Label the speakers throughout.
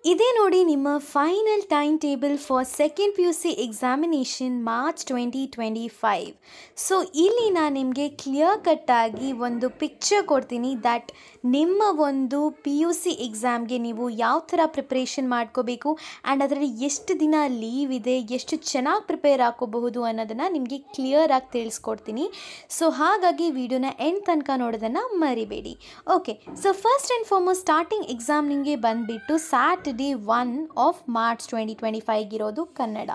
Speaker 1: ಇದೇ ನೋಡಿ ನಿಮ್ಮ final time table for second P U C examination March 2025. So ಇಲ್ಲಿ ನಾನು ನಿಮಗೆ ಕ್ಲಿಯರ್ ಕಟ್ಟಾಗಿ ಒಂದು ಪಿಕ್ಚರ್ ಕೊಡ್ತೀನಿ ದ್ಯಾಟ್ ನಿಮ್ಮ ಒಂದು ಪಿ ಯು ಸಿ ಎಕ್ಸಾಮ್ಗೆ ನೀವು ಯಾವ ಥರ ಪ್ರಿಪ್ರೇಷನ್ ಮಾಡ್ಕೋಬೇಕು ಆ್ಯಂಡ್ ಅದರಲ್ಲಿ ಎಷ್ಟು ದಿನ ಲೀವ್ ಇದೆ, ಎಷ್ಟು ಚೆನ್ನಾಗಿ ಪ್ರಿಪೇರ್ ಹಾಕೋಬಹುದು ಅನ್ನೋದನ್ನು ನಿಮಗೆ ಕ್ಲಿಯರಾಗಿ ತಿಳಿಸ್ಕೊಡ್ತೀನಿ. ಸೊ ಹಾಗಾಗಿ ವಿಡಿಯೋನ ಎಂಡ್ ತನಕ ನೋಡೋದನ್ನು ಮರಿಬೇಡಿ. Okay, so first and foremost starting exam ನಿಮಗೆ ಬಂದುಬಿಟ್ಟು Saturday 1 of March 2025 ಇರೋದು ಕನ್ನಡ.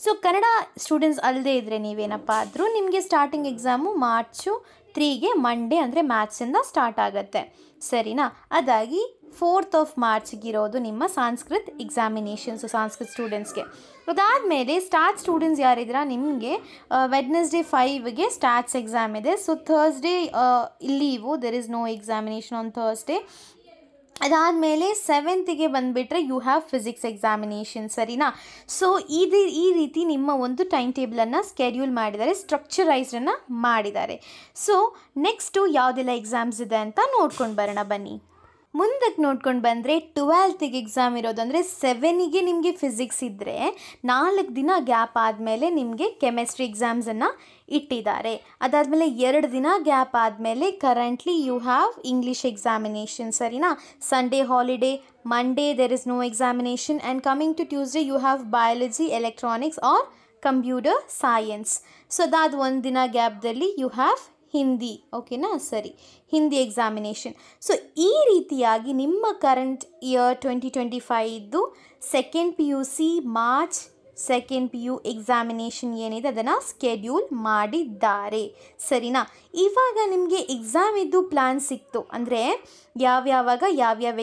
Speaker 1: ಸೊ ಕನ್ನಡ ಸ್ಟೂಡೆಂಟ್ಸ್ ಅಲ್ಲದೆ ಇದ್ದರೆ ನೀವೇನಪ್ಪ ಆದರೂ ನಿಮಗೆ ಸ್ಟಾರ್ಟಿಂಗ್ ಎಕ್ಸಾಮು ಮಾರ್ಚು 3ಗೆ ಮಂಡೇ ಅಂದರೆ ಮ್ಯಾಥ್ಸಿಂದ ಸ್ಟಾರ್ಟ್ ಆಗುತ್ತೆ, ಸರಿನಾ? ಅದಾಗಿ 4th of Marchಗಿರೋದು ನಿಮ್ಮ ಸಂಸ್ಕೃತ್ ಎಕ್ಸಾಮಿನೇಷನ್ಸು ಸಂಸ್ಕೃತ್ ಸ್ಟೂಡೆಂಟ್ಸ್ಗೆ. ಅದಾದಮೇಲೆ ಸ್ಟಾಟ್ಸ್ ಸ್ಟೂಡೆಂಟ್ಸ್ ಯಾರಿದ್ದೀರಾ ನಿಮಗೆ ವೆಡ್ನೆಸ್ಡೇ 5ಗೆ ಸ್ಟಾಟ್ಸ್ ಎಕ್ಸಾಮ್ ಇದೆ. So Thursday leave, there is no examination on Thursday. ಅದಾದಮೇಲೆ 7th ಬಂದುಬಿಟ್ರೆ ಯು ಹ್ಯಾವ್ ಫಿಸಿಕ್ಸ್ ಎಕ್ಸಾಮಿನೇಷನ್, ಸರಿನಾ? ಸೊ ಈ ರೀತಿ ನಿಮ್ಮ ಒಂದು ಟೈಮ್ ಟೇಬಲನ್ನು ಸ್ಕೆಡ್ಯೂಲ್ ಮಾಡಿದ್ದಾರೆ, ಸ್ಟ್ರಕ್ಚರೈಸ್ಡನ್ನು ಮಾಡಿದ್ದಾರೆ. ಸೊ ನೆಕ್ಸ್ಟು ಯಾವುದೆಲ್ಲ ಎಕ್ಸಾಮ್ಸ್ ಇದೆ ಅಂತ ನೋಡ್ಕೊಂಡು ಬರೋಣ ಬನ್ನಿ. ಮುಂದಕ್ಕೆ ನೋಡ್ಕೊಂಡು ಬಂದರೆ 12th ಎಕ್ಸಾಮ್ ಇರೋದು, ಅಂದರೆ 7ಗೆ ನಿಮಗೆ ಫಿಸಿಕ್ಸ್ ಇದ್ದರೆ 4 ದಿನ ಗ್ಯಾಪ್ ಆದಮೇಲೆ ನಿಮಗೆ ಕೆಮಿಸ್ಟ್ರಿ ಎಕ್ಸಾಮ್ಸನ್ನು ಇಟ್ಟಿದ್ದಾರೆ. ಅದಾದಮೇಲೆ 2 ದಿನ ಗ್ಯಾಪ್ ಆದಮೇಲೆ currently you have English examination, ಸರಿನಾ? Sunday holiday, Monday there is no examination and coming to Tuesday you have biology, electronics or computer science. So ಅದಾದ 1 ದಿನ ಗ್ಯಾಪ್ದಲ್ಲಿ ಯು ಹ್ಯಾವ್ ಹಿಂದಿ, ಓಕೆನಾ? ಸರಿ, ಹಿಂದಿ ಎಕ್ಸಾಮಿನೇಷನ್. ಸೊ ಈ ರೀತಿಯಾಗಿ ನಿಮ್ಮ ಕರೆಂಟ್ ಇಯರ್ 2025ದು second P U C March second P U examination ಏನಿದೆ ಅದನ್ನು ಸ್ಕೆಡ್ಯೂಲ್ ಮಾಡಿದ್ದಾರೆ, ಸರಿನಾ? ಇವಾಗ ನಿಮಗೆ ಎಕ್ಸಾಮ್ ಇದ್ದು ಪ್ಲ್ಯಾನ್ ಸಿಕ್ತು, ಅಂದರೆ ಯಾವ್ಯಾವ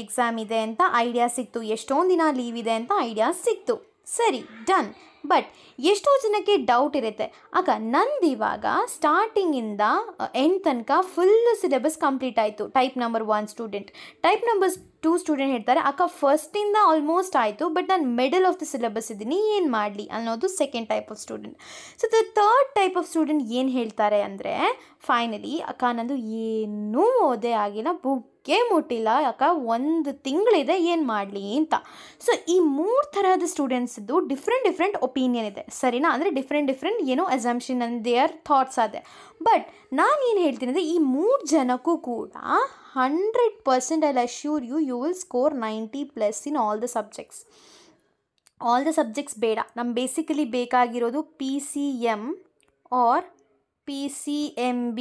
Speaker 1: ಎಕ್ಸಾಮ್ ಇದೆ ಅಂತ ಐಡಿಯಾ ಸಿಕ್ತು, ಎಷ್ಟೊಂದು ದಿನ ಲೀವ್ ಇದೆ ಅಂತ ಐಡಿಯಾ ಸಿಕ್ತು, ಸರಿ, ಡನ್. ಬಟ್ ಎಷ್ಟೋ ಜನಕ್ಕೆ ಡೌಟ್ ಇರುತ್ತೆ, ಆಗ ನಂದು ಇವಾಗ ಸ್ಟಾರ್ಟಿಂಗಿಂದ ಎಂಡ್ ತನಕ ಫುಲ್ ಸಿಲೆಬಸ್ ಕಂಪ್ಲೀಟ್ ಆಯಿತು. Type number 1 student, type number 2 student ಹೇಳ್ತಾರೆ ಅಕ್ಕ ಫಸ್ಟಿಂದ ಆಲ್ಮೋಸ್ಟ್ ಆಯಿತು, ಬಟ್ ನಾನು ಮಿಡಲ್ ಆಫ್ ದ ಸಿಲೆಬಸ್ ಇದ್ದೀನಿ, ಏನು ಮಾಡಲಿ ಅನ್ನೋದು second type of student. So the third type of student ಏನು ಹೇಳ್ತಾರೆ ಅಂದರೆ, ಫೈನಲಿ ಅಕ್ಕ ನಂದು ಏನೂ ಓದೇ ಆಗಿಲ್ಲ, ಬುಕ್ಕೇ ಮುಟ್ಟಿಲ್ಲ ಅಕ್ಕ, 1 ತಿಂಗಳಿದೆ, ಏನು ಮಾಡಲಿ ಅಂತ. ಸೊ ಈ 3 ಥರದ ಸ್ಟೂಡೆಂಟ್ಸ್ದು ಡಿಫ್ರೆಂಟ್ ಒಪಿನಿಯನ್ ಇದೆ, ಸರಿನಾ? ಅಂದರೆ ಡಿಫ್ರೆಂಟ್ ಏನೋ ಅಸಂಪ್ಷನ್ ಅಂಡ್ ದೇರ್ ಥಾಟ್ಸ್ ಅದೇ. ಬಟ್ ನಾನು ಏನು ಹೇಳ್ತೀನಿ ಅಂದರೆ, ಈ 3 ಜನಕ್ಕೂ ಕೂಡ 100% I assure you will score 90+ in all the subjects. All the subjects ಬೇಡ, ನಮ್ಮ ಬೇಸಿಕಲಿ ಬೇಕಾಗಿರೋದು PCM ಆರ್ PCMB,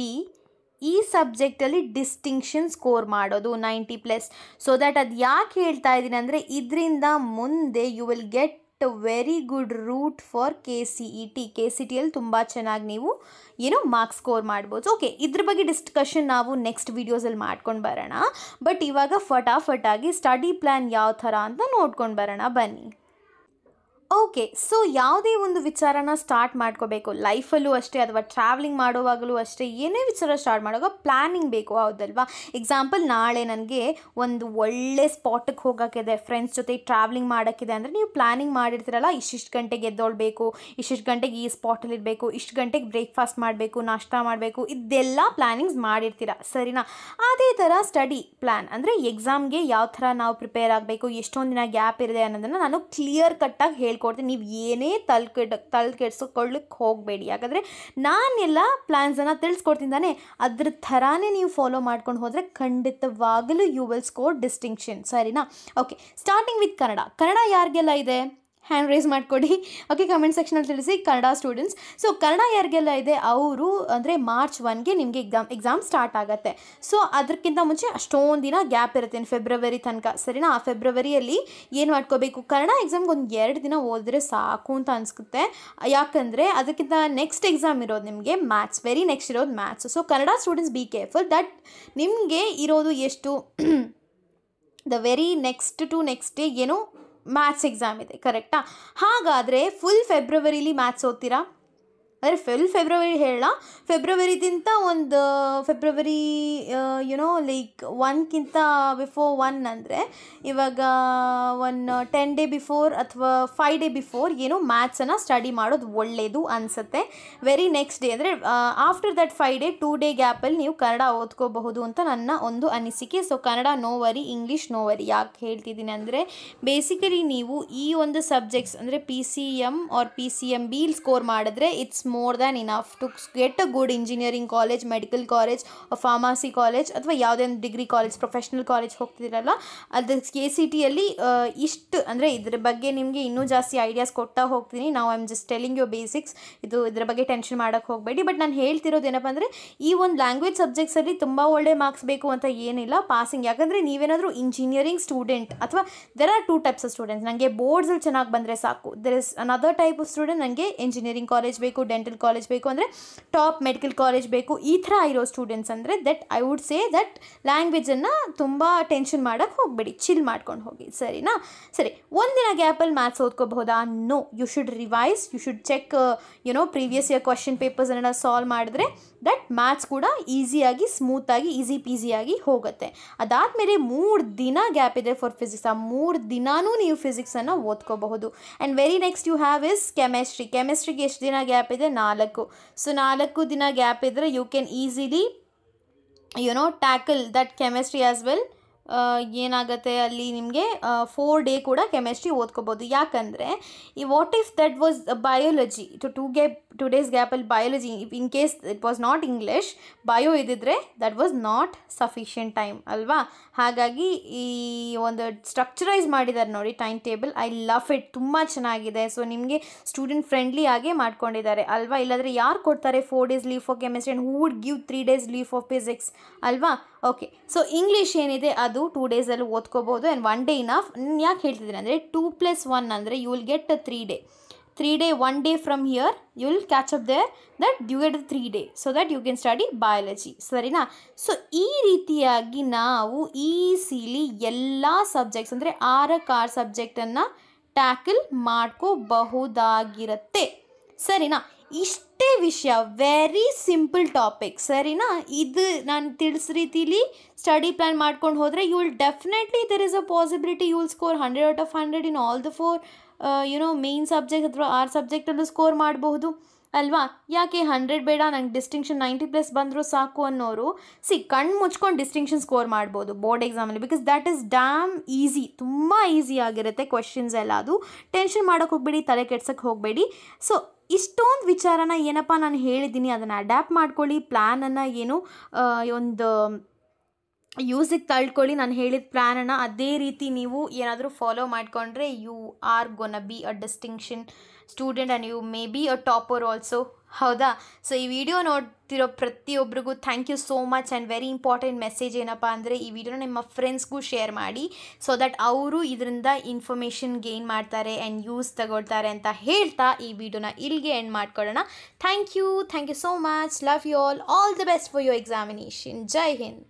Speaker 1: ಈ ಸಬ್ಜೆಕ್ಟಲ್ಲಿ ಡಿಸ್ಟಿಂಕ್ಷನ್ ಸ್ಕೋರ್ ಮಾಡೋದು 90+. ಸೊ ದ್ಯಾಟ್ ಅದು ಯಾಕೆ ಹೇಳ್ತಾ ಇದ್ದೀನಿ ಅಂದರೆ, ಇದರಿಂದ ಮುಂದೆ you will get very good root for KCET-ಯಲ್ಲಿ ತುಂಬ ಚೆನ್ನಾಗಿ ನೀವು ಮಾರ್ಕ್ಸ್ ಸ್ಕೋರ್ ಮಾಡ್ಬೋದು. ಓಕೆ, ಇದ್ರ ಬಗ್ಗೆ ಡಿಸ್ಕಷನ್ ನಾವು ನೆಕ್ಸ್ಟ್ ವೀಡಿಯೋಸಲ್ಲಿ ಮಾಡ್ಕೊಂಡು ಬರೋಣ. ಬಟ್ ಇವಾಗ ಫಟಾಫಟಾಗಿ ಸ್ಟಡಿ ಪ್ಲ್ಯಾನ್ ಯಾವ ಥರ ಅಂತ ನೋಡ್ಕೊಂಡು ಬರೋಣ ಬನ್ನಿ. ಓಕೆ, ಸೊ ಯಾವುದೇ ಒಂದು ವಿಚಾರನ ಸ್ಟಾರ್ಟ್ ಮಾಡ್ಕೋಬೇಕು ಲೈಫಲ್ಲೂ ಅಷ್ಟೇ ಅಥವಾ ಟ್ರಾವೆಲಿಂಗ್ ಮಾಡುವಾಗಲೂ ಅಷ್ಟೇ, ಏನೇ ವಿಚಾರ ಸ್ಟಾರ್ಟ್ ಮಾಡುವಾಗ ಪ್ಲ್ಯಾನಿಂಗ್ ಬೇಕು, ಹೌದಲ್ವಾ? ಎಕ್ಸಾಂಪಲ್, ನಾಳೆ ನನಗೆ ಒಂದು ಒಳ್ಳೆ ಸ್ಪಾಟಿಗೆ ಹೋಗೋಕ್ಕಿದೆ, ಫ್ರೆಂಡ್ಸ್ ಜೊತೆ ಟ್ರಾವೆಲಿಂಗ್ ಮಾಡೋಕ್ಕಿದೆ ಅಂದರೆ ನೀವು ಪ್ಲ್ಯಾನಿಂಗ್ ಮಾಡಿರ್ತೀರಲ್ಲ, ಇಷ್ಟಿಷ್ಟು ಗಂಟೆಗೆ ಎದ್ದೊಳ್ಬೇಕು, ಇಷ್ಟಿಷ್ಟು ಗಂಟೆಗೆ ಈ ಸ್ಪಾಟಲ್ಲಿ ಇರಬೇಕು, ಇಷ್ಟು ಗಂಟೆಗೆ ಬ್ರೇಕ್ಫಾಸ್ಟ್ ಮಾಡಬೇಕು, ನಾಷ್ಟ ಮಾಡಬೇಕು, ಇದೆಲ್ಲ ಪ್ಲ್ಯಾನಿಂಗ್ಸ್ ಮಾಡಿರ್ತೀರ, ಸರಿನಾ? ಅದೇ ಥರ ಸ್ಟಡಿ ಪ್ಲ್ಯಾನ್ ಅಂದರೆ ಎಕ್ಸಾಮ್ಗೆ ಯಾವ ಥರ ನಾವು ಪ್ರಿಪೇರ್ ಆಗಬೇಕು, ಎಷ್ಟೊಂದು ದಿನ ಗ್ಯಾಪ್ ಇದೆ ಅನ್ನೋದನ್ನು ನಾನು ಕ್ಲಿಯರ್ ಕಟ್ಟಾಗಿ ಹೇಳ್ಕೊಡ್ತೀನಿ. ನೀವು ಏನೇ ತಲೆ ಕೆಡ್ಸ್ಕೊಳ್ಳಿಕ್ಕೆ ಹೋಗಬೇಡಿ, ಯಾಕಂದರೆ ನಾನೆಲ್ಲ ಪ್ಲ್ಯಾನ್ಸನ್ನು ತಿಳಿಸ್ಕೊಡ್ತೀನಿ ತಾನೆ, ಅದ್ರ ಥರಾನೇ ನೀವು ಫಾಲೋ ಮಾಡ್ಕೊಂಡು ಹೋದರೆ ಖಂಡಿತವಾಗಲೂ ಯು ವಿಲ್ ಸ್ಕೋರ್ ಡಿಸ್ಟಿಂಕ್ಷನ್, ಸರಿನಾ? ಓಕೆ, ಸ್ಟಾರ್ಟಿಂಗ್ ವಿತ್ ಕನ್ನಡ ಯಾರಿಗೆಲ್ಲ ಇದೆ ಹ್ಯಾಂಡ್ ರೈಸ್ ಮಾಡಿಕೊಡಿ. ಓಕೆ, ಕಮೆಂಟ್ ಸೆಕ್ಷನಲ್ಲಿ ತಿಳಿಸಿ ಕನ್ನಡ ಸ್ಟೂಡೆಂಟ್ಸ್. ಸೊ ಕನ್ನಡ ಯಾರಿಗೆಲ್ಲ ಇದೆ ಅವರು ಅಂದರೆ March 1ಗೆ ನಿಮಗೆ ಎಕ್ಸಾಮ್ ಸ್ಟಾರ್ಟ್ ಆಗುತ್ತೆ. ಸೊ ಅದಕ್ಕಿಂತ ಮುಂಚೆ ಅಷ್ಟೊಂದು ದಿನ ಗ್ಯಾಪ್ ಇರುತ್ತೆ, ಫೆಬ್ರವರಿ ತನಕ, ಸರಿನಾ? ಆ ಫೆಬ್ರವರಿಯಲ್ಲಿ ಏನು ಮಾಡ್ಕೋಬೇಕು, ಕನ್ನಡ ಎಕ್ಸಾಮ್ಗೆ ಒಂದು 2 ದಿನ ಓದಿದ್ರೆ ಸಾಕು ಅಂತ ಅನಿಸುತ್ತೆ. ಯಾಕಂದರೆ ಅದಕ್ಕಿಂತ ನೆಕ್ಸ್ಟ್ ಎಕ್ಸಾಮ್ ಇರೋದು ನಿಮಗೆ ಮ್ಯಾಥ್ಸ್, ವೆರಿ ನೆಕ್ಸ್ಟ್ ಇರೋದು maths. So Kannada students be careful that ನಿಮಗೆ ಇರೋದು ಎಷ್ಟು the very next to next day maths exam ಇದೆ, ಕರೆಕ್ಟಾ? ಹಾಗಾದರೆ ಫುಲ್ ಫೆಬ್ರವರಿಲಿ ಮ್ಯಾಥ್ಸ್ ಓದ್ತೀರಾ? ಅಂದರೆ ಫೆಬ್ರವರಿ ಹೇಳ, ಫೆಬ್ರವರಿಗಿಂತ ಒಂದು ಫೆಬ್ರವರಿ ಲೈಕ್ 1ಕ್ಕಿಂತ ಬಿಫೋರ್ 1 ಅಂದರೆ ಇವಾಗ 10 ಡೇ ಬಿಫೋರ್ ಅಥವಾ 5 ಡೇ ಬಿಫೋರ್ ಮ್ಯಾಥ್ಸನ್ನು ಸ್ಟಡಿ ಮಾಡೋದು ಒಳ್ಳೆಯದು ಅನಿಸುತ್ತೆ. ವೆರಿ ನೆಕ್ಸ್ಟ್ ಡೇ ಅಂದರೆ ಆಫ್ಟರ್ ದಟ್ 5 ಡೇ 2 ಡೇ ಗ್ಯಾಪಲ್ಲಿ ನೀವು ಕನ್ನಡ ಓದ್ಕೋಬಹುದು ಅಂತ ನನ್ನ ಒಂದು ಅನಿಸಿಕೆ. So Kannada no worry, English no worry. ಯಾಕೆ ಹೇಳ್ತಿದ್ದೀನಿ ಅಂದರೆ ಬೇಸಿಕಲಿ ನೀವು ಈ ಒಂದು ಸಬ್ಜೆಕ್ಟ್ಸ್ ಅಂದರೆ PCM ಆರ್ PCMB ಸ್ಕೋರ್ ಮಾಡಿದ್ರೆ it's more than enough to get a good engineering college, medical college, or pharmacy college ಅಥವಾ ಯಾವುದೇ ಒಂದು ಡಿಗ್ರಿ ಕಾಲೇಜ್, ಪ್ರೊಫೆಷ್ನಲ್ ಕಾಲೇಜ್ ಹೋಗ್ತಿದ್ದೀರಲ್ಲ ಅದು KCTಯಲ್ಲಿ ಇಷ್ಟು ಅಂದರೆ ಇದ್ರ ಬಗ್ಗೆ ನಿಮಗೆ ಇನ್ನೂ ಜಾಸ್ತಿ ಐಡಿಯಾಸ್ ಕೊಡ್ತಾ ಹೋಗ್ತೀನಿ. ನಾವು I am just telling you basics. ಇದ್ರ ಬಗ್ಗೆ ಟೆನ್ಷನ್ ಮಾಡೋಕ್ಕೆ ಹೋಗಬೇಡಿ. ಬಟ್ ನಾನು ಹೇಳ್ತಿರೋದು ಏನಪ್ಪ ಅಂದರೆ ಈ ಒಂದು ಲ್ಯಾಂಗ್ವೇಜ್ ಸಬ್ಜೆಕ್ಟ್ಸಲ್ಲಿ ತುಂಬ ಒಳ್ಳೆ ಮಾರ್ಕ್ಸ್ ಬೇಕು ಅಂತ ಏನಿಲ್ಲ, ಪಾಸಿಂಗ್. ಯಾಕಂದರೆ ನೀವೇನಾದರೂ ಇಂಜಿನಿಯರಿಂಗ್ ಸ್ಟೂಡೆಂಟ್ ಅಥವಾ there are 2 types of students. ನನಗೆ ಬೋರ್ಡ್ಸಲ್ಲಿ ಚೆನ್ನಾಗಿ ಬಂದರೆ ಸಾಕು. There is another type of student, ನನಗೆ ಇಂಜಿನಿಯರಿಂಗ್ ಕಾಲೇಜ್ ಬೇಕು, ಡೆಂಟಲ್ ಕಾಲೇಜ್ ಬೇಕು, ಅಂದರೆ ಟಾಪ್ ಮೆಡಿಕಲ್ ಕಾಲೇಜ್ ಬೇಕು. ಈ ಥರ ಇರೋ ಸ್ಟೂಡೆಂಟ್ಸ್ ಅಂದರೆ that I would say that ಲ್ಯಾಂಗ್ವೇಜನ್ನು ತುಂಬ ಟೆನ್ಷನ್ ಮಾಡೋಕ್ಕೆ ಹೋಗಬೇಡಿ, ಚಿಲ್ ಮಾಡ್ಕೊಂಡು ಹೋಗಿ, ಸರಿನಾ? ಸರಿ, ಒಂದಿನ ಗ್ಯಾಪಲ್ಲಿ ಮ್ಯಾಥ್ಸ್ ಓದ್ಕೋಬಹುದಾ? No, you should revise, you should check previous year question ಪೇಪರ್ಸನ್ನೆಲ್ಲ ಸಾಲ್ವ್ ಮಾಡಿದ್ರೆ ದಟ್ ಮ್ಯಾಥ್ಸ್ ಕೂಡ ಈಸಿಯಾಗಿ, ಸ್ಮೂತಾಗಿ, ಈಸಿ ಪೀಸಿಯಾಗಿ ಹೋಗುತ್ತೆ. ಅದಾದಮೇಲೆ 3 ದಿನ ಗ್ಯಾಪ್ ಇದೆ ಫಾರ್ ಫಿಸಿಕ್ಸ್. ಆ 3 ದಿನಾನೂ ನೀವು ಫಿಸಿಕ್ಸನ್ನು ಓದ್ಕೋಬಹುದು. And very next you have is ಕೆಮಿಸ್ಟ್ರಿಗೆ ಎಷ್ಟು ದಿನ ಗ್ಯಾಪ್ ಇದೆ? 4. ಸೊ 4 ದಿನ ಗ್ಯಾಪ್ ಇದ್ದರೆ you can easily tackle that chemistry as well. ಏನಾಗುತ್ತೆ ಅಲ್ಲಿ ನಿಮಗೆ 4 ಡೇ ಕೂಡ ಕೆಮಿಸ್ಟ್ರಿ ಓದ್ಕೋಬೋದು. ಯಾಕಂದರೆ ಈ what if that was biology two days ಗ್ಯಾಪಲ್ಲಿ biology, in case it was not English, bio ಇದ್ದಿದ್ರೆ that was not sufficient time ಅಲ್ವಾ? ಹಾಗಾಗಿ ಈ ಒಂದು ಸ್ಟ್ರಕ್ಚರೈಸ್ ಮಾಡಿದ್ದಾರೆ ನೋಡಿ time table. I love it, ತುಂಬ ಚೆನ್ನಾಗಿದೆ. ಸೊ ನಿಮಗೆ ಸ್ಟೂಡೆಂಟ್ ಫ್ರೆಂಡ್ಲಿ ಆಗೇ ಮಾಡ್ಕೊಂಡಿದ್ದಾರೆ ಅಲ್ವಾ? ಇಲ್ಲಾಂದರೆ ಯಾರು ಕೊಡ್ತಾರೆ 4 days leave for chemistry and who would give 3 days leave for physics ಅಲ್ವಾ? ಓಕೆ, ಸೊ ಇಂಗ್ಲೀಷ್ ಏನಿದೆ ಅದು 2 ಡೇಸಲ್ಲಿ ಓದ್ಕೋಬೋದು. And 1 day enough. ಯಾಕೆ ಹೇಳ್ತಿದ್ದೀನಿ ಅಂದರೆ 2 + 1 ಅಂದರೆ you will get 3 day. 3 day 1 day from here you will catch up there, that you get 3 day so that you can study biology, ಸರಿನಾ? So ಈ ರೀತಿಯಾಗಿ ನಾವು ಈಸಿಲಿ ಎಲ್ಲ ಸಬ್ಜೆಕ್ಟ್ಸ್ ಅಂದರೆ 6 ಸಬ್ಜೆಕ್ಟನ್ನು ಟ್ಯಾಕಲ್ ಮಾಡ್ಕೋಬಹುದಾಗಿರುತ್ತೆ, ಸರಿನಾ? ಇಷ್ಟೇ ವಿಷಯ, ವೆರಿ ಸಿಂಪಲ್ ಟಾಪಿಕ್, ಸರಿನಾ? ಇದು ನಾನು ತಿಳಿಸೋ ರೀತಿಲಿ ಸ್ಟಡಿ ಪ್ಲ್ಯಾನ್ ಮಾಡ್ಕೊಂಡು ಹೋದರೆ you will definitely there is a possibility you will score 100 out of 100 in all the 4 main subject ಅಥವಾ 6 ಸಬ್ಜೆಕ್ಟಲ್ಲೂ ಸ್ಕೋರ್ ಮಾಡಬಹುದು ಅಲ್ವಾ? ಯಾಕೆ 100 ಬೇಡ, ನಂಗೆ ಡಿಸ್ಟಿಂಕ್ಷನ್ 90+ ಬಂದರೂ ಸಾಕು ಅನ್ನೋರು ಕಣ್ಣು ಮುಚ್ಕೊಂಡು ಡಿಸ್ಟಿಂಕ್ಷನ್ ಸ್ಕೋರ್ ಮಾಡ್ಬೋದು ಬೋರ್ಡ್ ಎಕ್ಸಾಮಲ್ಲಿ. Because that is damn easy, ತುಂಬ ಈಸಿ ಆಗಿರುತ್ತೆ ಕ್ವೆಶನ್ಸ್ ಎಲ್ಲ. ಅದು ಟೆನ್ಷನ್ ಮಾಡೋಕ್ಕೆ ಹೋಗಬೇಡಿ, ತಲೆ ಕೆಡ್ಸೋಕ್ಕೆ ಹೋಗಬೇಡಿ. ಸೊ ಇಷ್ಟೊಂದು ವಿಚಾರನ ಏನಪ್ಪ ನಾನು ಹೇಳಿದ್ದೀನಿ ಅದನ್ನು ಅಡ್ಯಾಪ್ಟ್ ಮಾಡ್ಕೊಳ್ಳಿ. ಪ್ಲ್ಯಾನನ್ನು ಒಂದು ಯೂಸಿಗೆ ತಳ್ಕೊಳ್ಳಿ. ನಾನು ಹೇಳಿದ ಪ್ಲ್ಯಾನನ್ನು ಅದೇ ರೀತಿ ನೀವು ಏನಾದರೂ ಫಾಲೋ ಮಾಡಿಕೊಂಡ್ರೆ you are gonna be a distinction student and you may be a topper also, ಹೌದಾ? ಸೊ ಈ ವಿಡಿಯೋ ನೋಡ್ತಿರೋ ಪ್ರತಿಯೊಬ್ಬರಿಗೂ thank you so much. And very important message ಏನಪ್ಪ ಅಂದರೆ ಈ ವಿಡಿಯೋನ ನಿಮ್ಮ ಫ್ರೆಂಡ್ಸ್ಗೂ ಶೇರ್ ಮಾಡಿ, ಸೊ ದಟ್ ಅವರು ಇದರಿಂದ ಇನ್ಫಾರ್ಮೇಷನ್ ಗೇನ್ ಮಾಡ್ತಾರೆ ಆ್ಯಂಡ್ ಯೂಸ್ ತಗೊಳ್ತಾರೆ ಅಂತ ಹೇಳ್ತಾ ಈ ವಿಡಿಯೋನ ಇಲ್ಲಿಗೆ ಎಂಡ್ ಮಾಡ್ಕೊಳ್ಳೋಣ. Thank you so much. Love you all the best for your examination. Jai Hind.